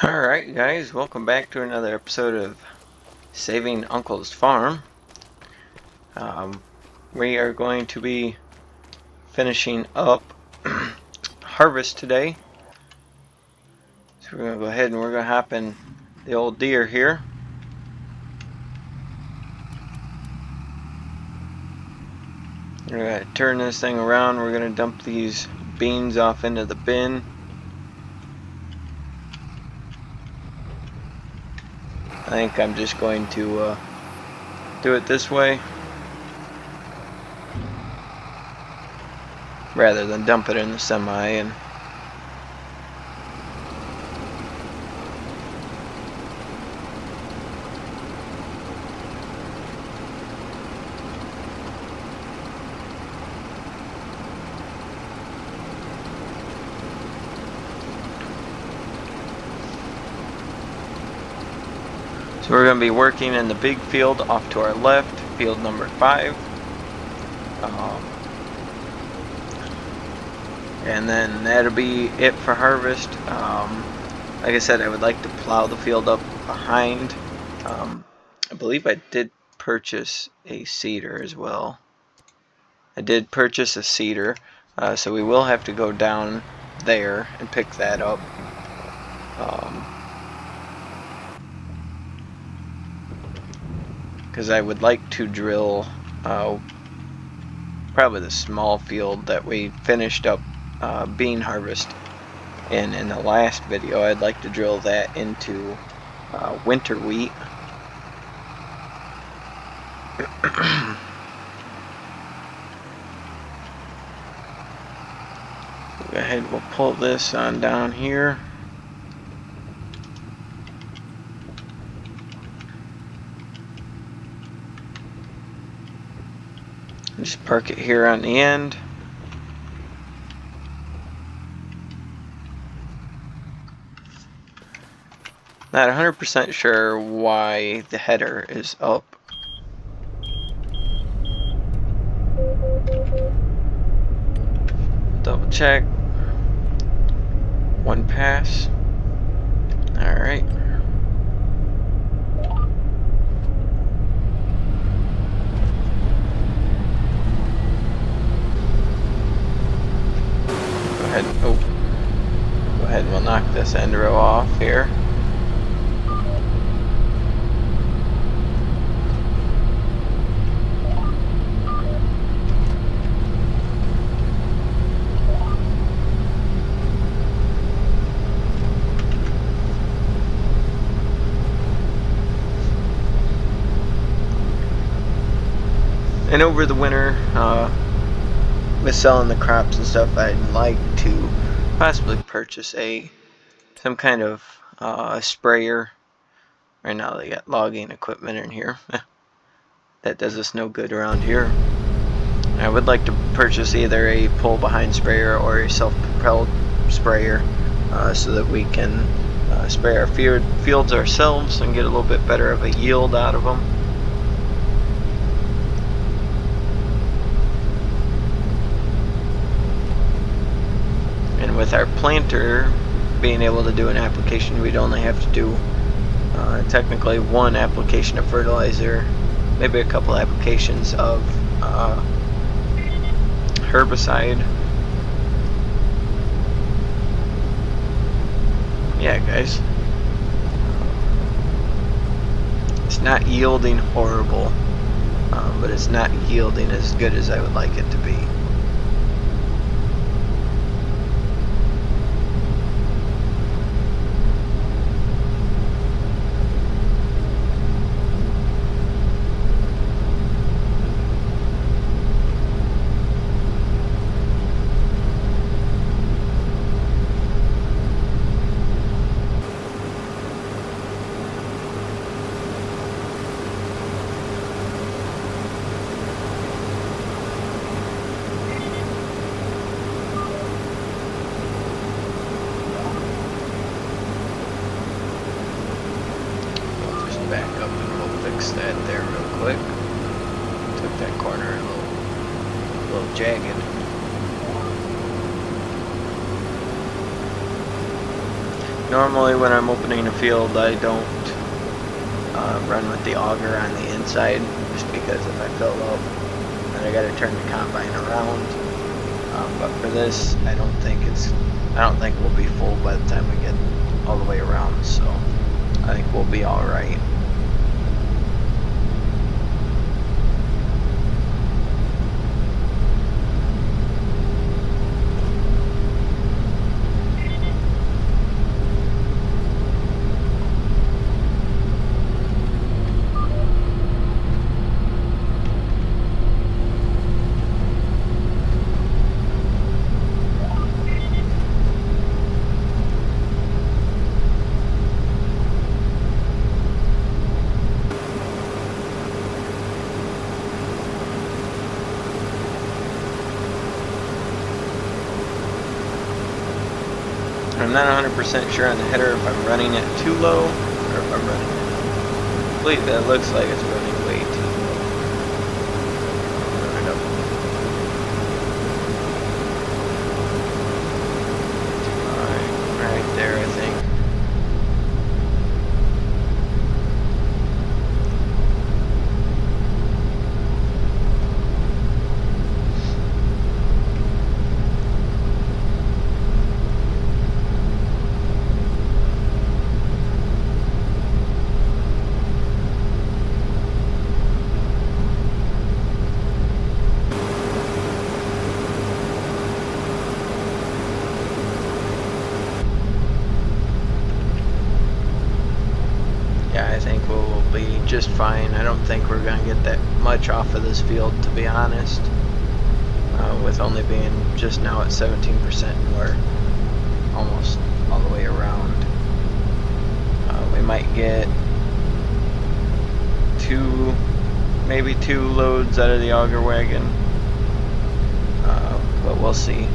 Alright guys, welcome back to another episode of Saving Uncle's Farm. We are going to be finishing up harvest today. So we're going to go ahead and we're going to hop in the old deer here. We're going to turn this thing around. We're going to dump these beans off into the bin. I think I'm just going to do it this way rather than dump it in the semi. And so we're going to be working in the big field off to our left, field number 5. And then that'll be it for harvest. Like I said, I would like to plow the field up behind. I believe I did purchase a seeder as well. I did purchase a seeder, so we will have to go down there and pick that up. Because I would like to drill probably the small field that we finished up bean harvest in the last video. I'd like to drill that into winter wheat. Go ahead, we'll pull this on down here. Just park it here on the end. Not 100% sure why the header is up. Double check. One pass. Alright. Go ahead and we'll knock this end row off here. And over the winter, with selling the crops and stuff, I'd like to possibly purchase some kind of sprayer. Right now they got logging equipment in here. That does us no good around here. I would like to purchase either a pull behind sprayer or a self-propelled sprayer so that we can spray our fields ourselves and get a little bit better of a yield out of them. With our planter being able to do an application, we'd only have to do technically one application of fertilizer, maybe a couple applications of herbicide. Yeah guys, it's not yielding horrible, but it's not yielding as good as I would like it to be. Back up and we'll fix that there real quick. Took that corner a little jagged. Normally when I'm opening a field, I don't run with the auger on the inside, just because if I fill up, then I gotta turn the combine around. But for this, I don't think we'll be full by the time we get all the way around, so I think we'll be alright. I'm not 100% sure on the header if I'm running it too low or if I'm running it completely. That looks like it's running way too low. Run it up. Right there, I think. I think we'll be just fine. I don't think we're going to get that much off of this field, to be honest, with only being just now at 17% and we're almost all the way around. We might get maybe two loads out of the auger wagon, but we'll see.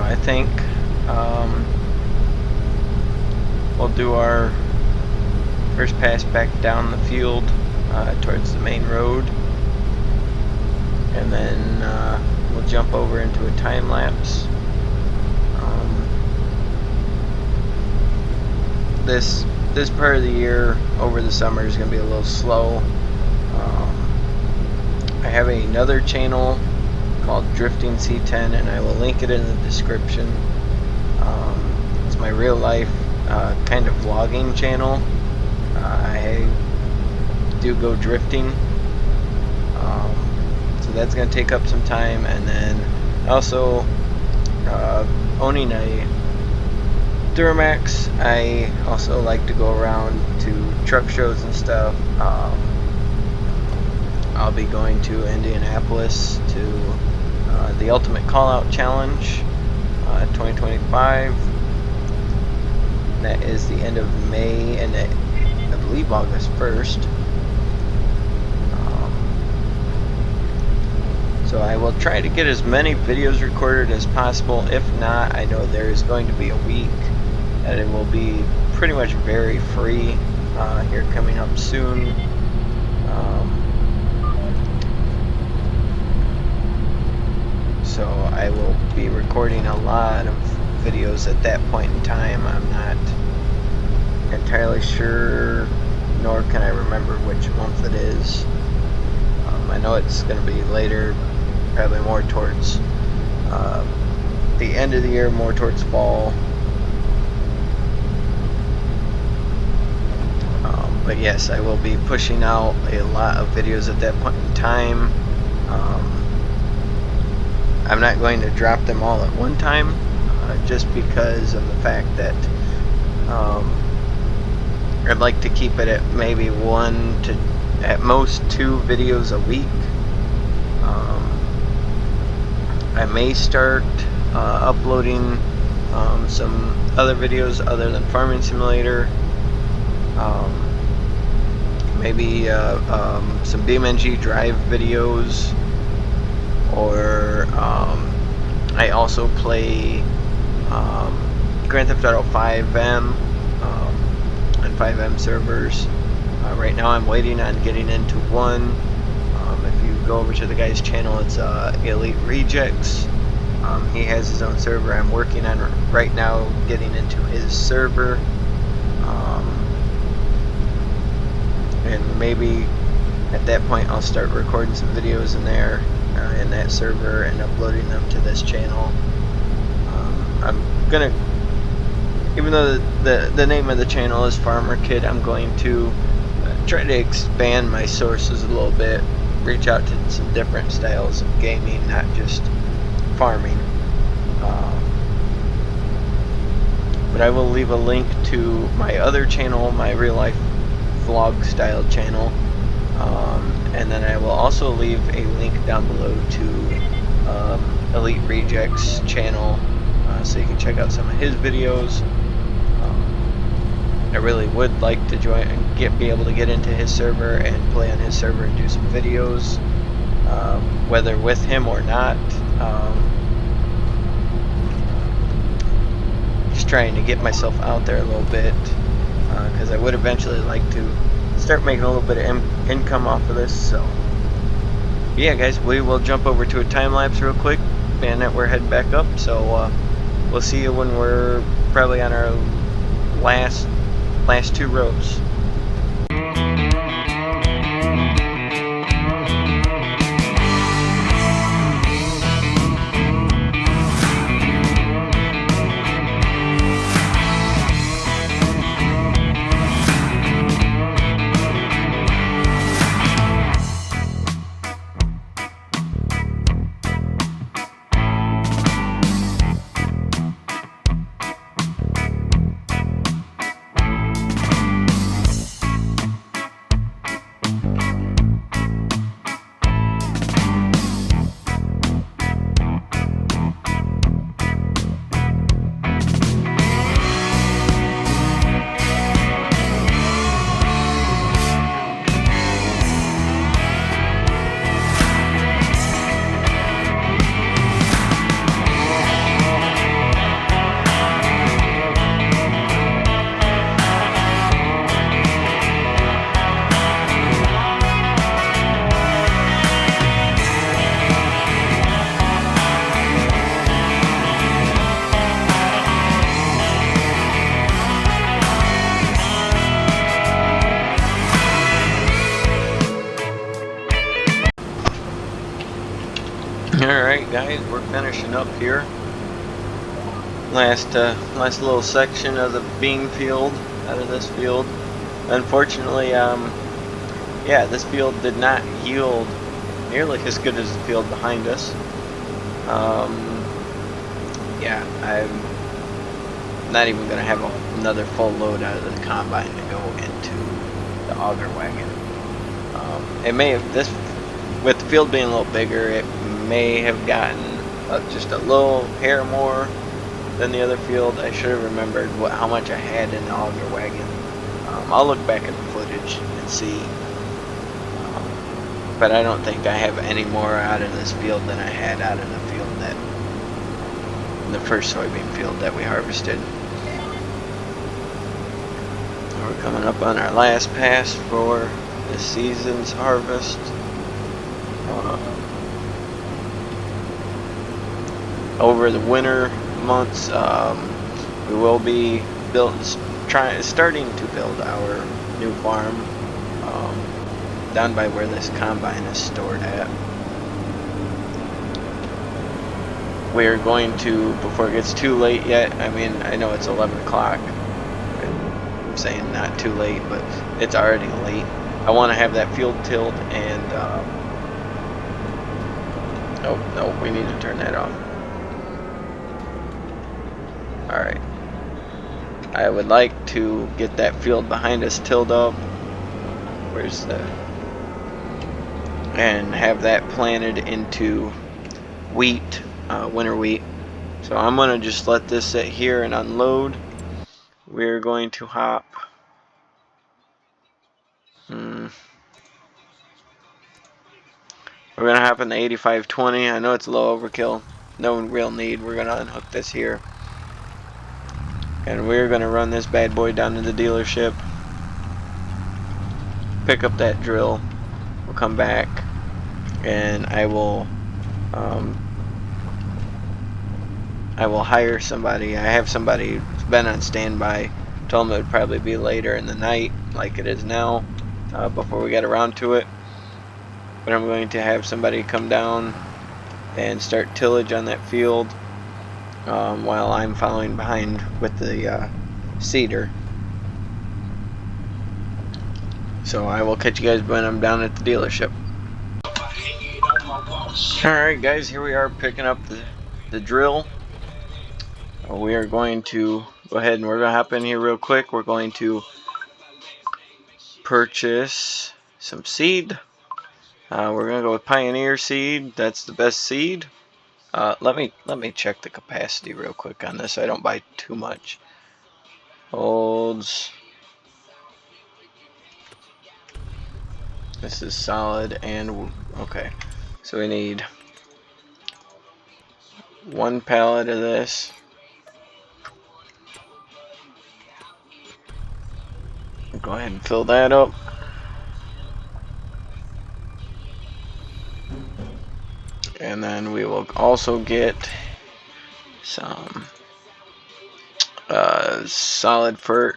I think we'll do our first pass back down the field towards the main road, and then we'll jump over into a time lapse. This part of the year over the summer is going to be a little slow. I have another channel called Drifting C10, and I will link it in the description. It's my real life kind of vlogging channel. I do go drifting, so that's going to take up some time, and then also owning a Duramax, I also like to go around to truck shows and stuff. I'll be going to Indianapolis to the Ultimate Callout Challenge 2025. That is the end of May, and I believe August 1st. So I will try to get as many videos recorded as possible. If not, I know there is going to be a week that it will be pretty much very free here coming up soon. So I will be recording a lot of videos at that point in time. I'm not entirely sure, nor can I remember which month it is. I know it's going to be later, probably more towards the end of the year, more towards fall. But yes, I will be pushing out a lot of videos at that point in time. I'm not going to drop them all at one time, just because of the fact that I'd like to keep it at maybe 1 to at most 2 videos a week. I may start uploading some other videos other than Farming Simulator. Maybe some BeamNG Drive videos, or I also play Grand Theft Auto 5M on 5M servers. Right now I'm waiting on getting into one. If you go over to the guy's channel, it's Elite Rejects. He has his own server. I'm working on right now getting into his server. And maybe at that point I'll start recording some videos in there, in that server, and uploading them to this channel. I'm gonna, even though the name of the channel is Farmer Kid, I'm going to try to expand my sources a little bit, reach out to some different styles of gaming, not just farming. But I will leave a link to my other channel, my real life vlog style channel, and then I will also leave a link down below to Elite Rejects channel, so you can check out some of his videos. I really would like to join and be able to get into his server and play on his server and do some videos, whether with him or not. Just trying to get myself out there a little bit, because I would eventually like to start making a little bit of income off of this. So yeah, guys, we will jump over to a time lapse real quick, and that we're heading back up. So we'll see you when we're probably on our last 2 rows. Alright guys, we're finishing up here. Last little section of the bean field, out of this field. Unfortunately, yeah, this field did not yield nearly as good as the field behind us. Yeah, I'm not even going to have another full load out of the combine to go into the auger wagon. It may have, with the field being a little bigger, it may have gotten just a little hair more than the other field. I should have remembered how much I had in the auger wagon. I'll look back at the footage and see, but I don't think I have any more out of this field than I had out of the field the first soybean field that we harvested. We're coming up on our last pass for this season's harvest. Over the winter months, we will be starting to build our new farm down by where this combine is stored at. We're going to, before it gets too late yet, I mean, I know it's 11 o'clock, I'm saying not too late, but it's already late. I want to have that field tilled and Oh, no, we need to turn that off. Alright. I would like to get that field behind us tilled up. Where's the... and have that planted into wheat, winter wheat. So I'm going to just let this sit here and unload. We're going to hop... We're going to hop in the 8520. I know it's a low overkill. No real need. We're going to unhook this here. And we're going to run this bad boy down to the dealership. Pick up that drill. We'll come back. And I will hire somebody. I have somebody who's been on standby. Told them it would probably be later in the night, like it is now, before we get around to it. But I'm going to have somebody come down and start tillage on that field while I'm following behind with the seeder. So I will catch you guys when I'm down at the dealership. Alright guys, here we are picking up the drill. We are going to go ahead and we're going to hop in here real quick. We're going to purchase some seed. We're going to go with Pioneer seed. That's the best seed. Let me check the capacity real quick on this so I don't buy too much. Holds. This is solid and okay. So we need 1 pallet of this. Go ahead and fill that up. And then we will also get some solid fert.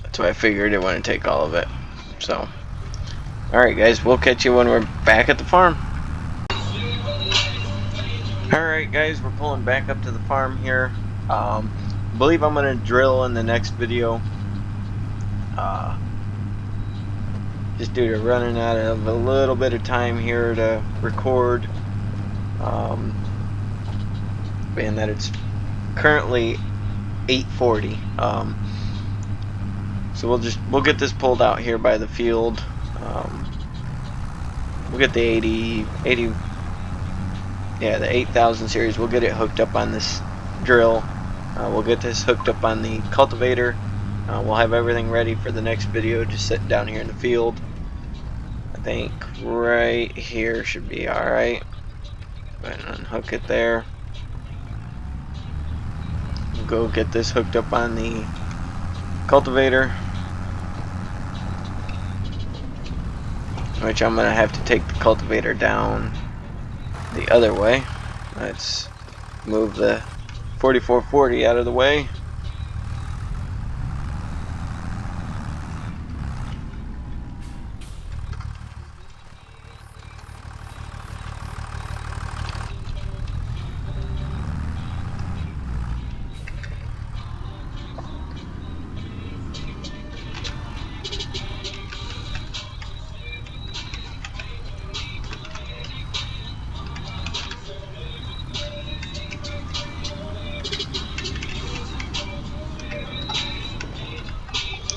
That's why I figured it wouldn't take all of it. So, alright guys, we'll catch you when we're back at the farm. Alright guys, we're pulling back up to the farm here. I believe I'm going to drill in the next video. Just due to running out of a little bit of time here to record. Being that it's currently 8:40. So we'll get this pulled out here by the field. We'll get the 80 yeah, the 8000 series. We'll get it hooked up on this drill. We'll get this hooked up on the cultivator. We'll have everything ready for the next video, just sitting down here in the field. I think right here should be alright. Go ahead and unhook it there. We'll go get this hooked up on the cultivator, which I'm going to have to take the cultivator down the other way. Let's move the 4440 out of the way.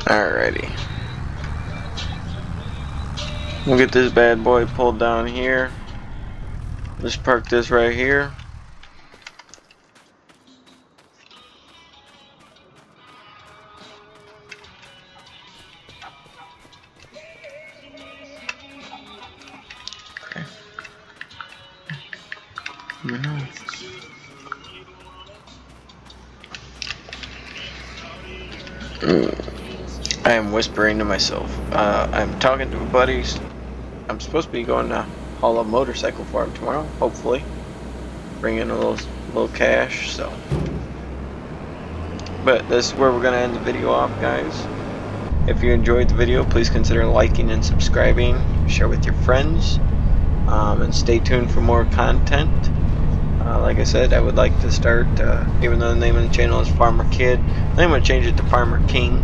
Alrighty. We'll get this bad boy pulled down here. Just park this right here. Okay. I am whispering to myself. I'm talking to buddies. I'm supposed to be going to haul a motorcycle for him tomorrow, hopefully. Bring in a little cash, so. But this is where we're going to end the video off, guys. If you enjoyed the video, please consider liking and subscribing. Share with your friends. And stay tuned for more content. Like I said, I would like to start, even though the name of the channel is Farmer Kid, I'm going to change it to Farmer King.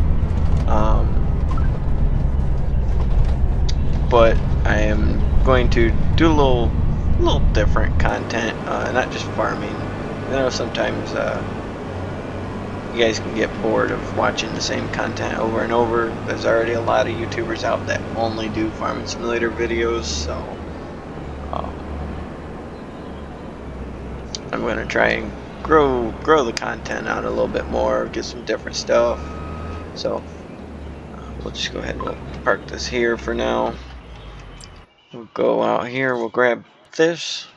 But I am going to do a little different content, not just farming. I know sometimes you guys can get bored of watching the same content over and over. There's already a lot of YouTubers out that only do Farming Simulator videos, so I'm going to try and grow the content out a little bit more, get some different stuff. So we'll just go ahead and we'll park this here for now. We'll go out here, we'll grab this.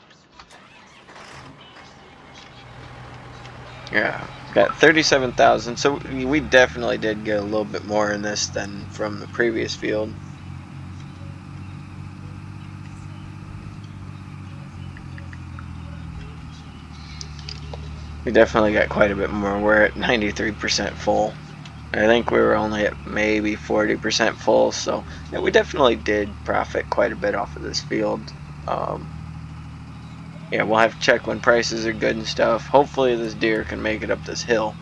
Yeah, got 37,000, so we definitely did get a little bit more in this than from the previous field. We definitely got quite a bit more. We're at 93% full. I think we were only at maybe 40% full, so yeah, we definitely did profit quite a bit off of this field. Yeah, we'll have to check when prices are good and stuff. Hopefully this deer can make it up this hill.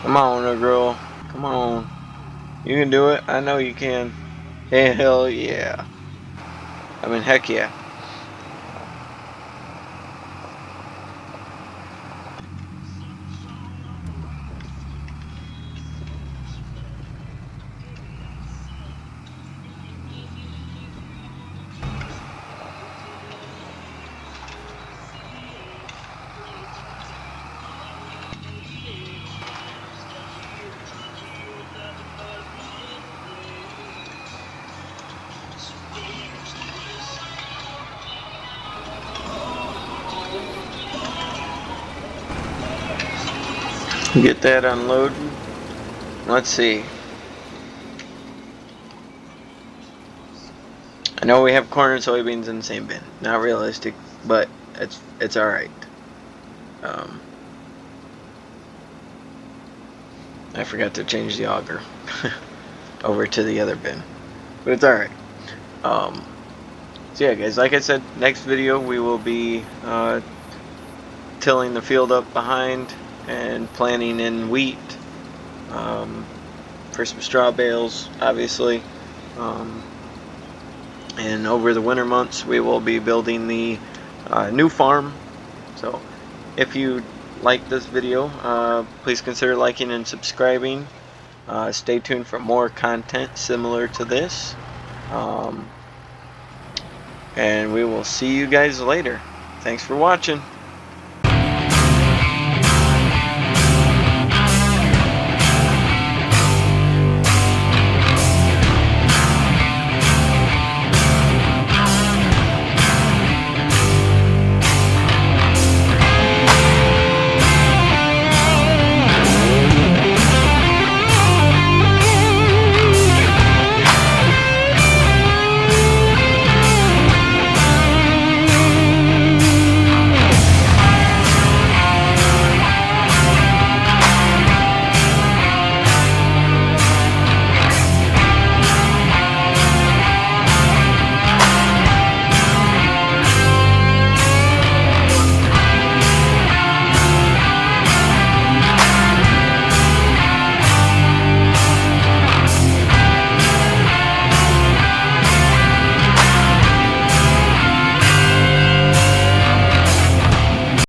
Come on, girl. Come on. You can do it. I know you can. Hell yeah. I mean, heck yeah. Get that unloaded. Let's see. I know we have corn and soybeans in the same bin. Not realistic, but it's all right. I forgot to change the auger over to the other bin, but it's all right. So yeah, guys, like I said, next video we will be tilling the field up behind and planting in wheat for some straw bales, obviously. And over the winter months we will be building the new farm. So if you like this video, please consider liking and subscribing. Stay tuned for more content similar to this. And we will see you guys later. Thanks for watching.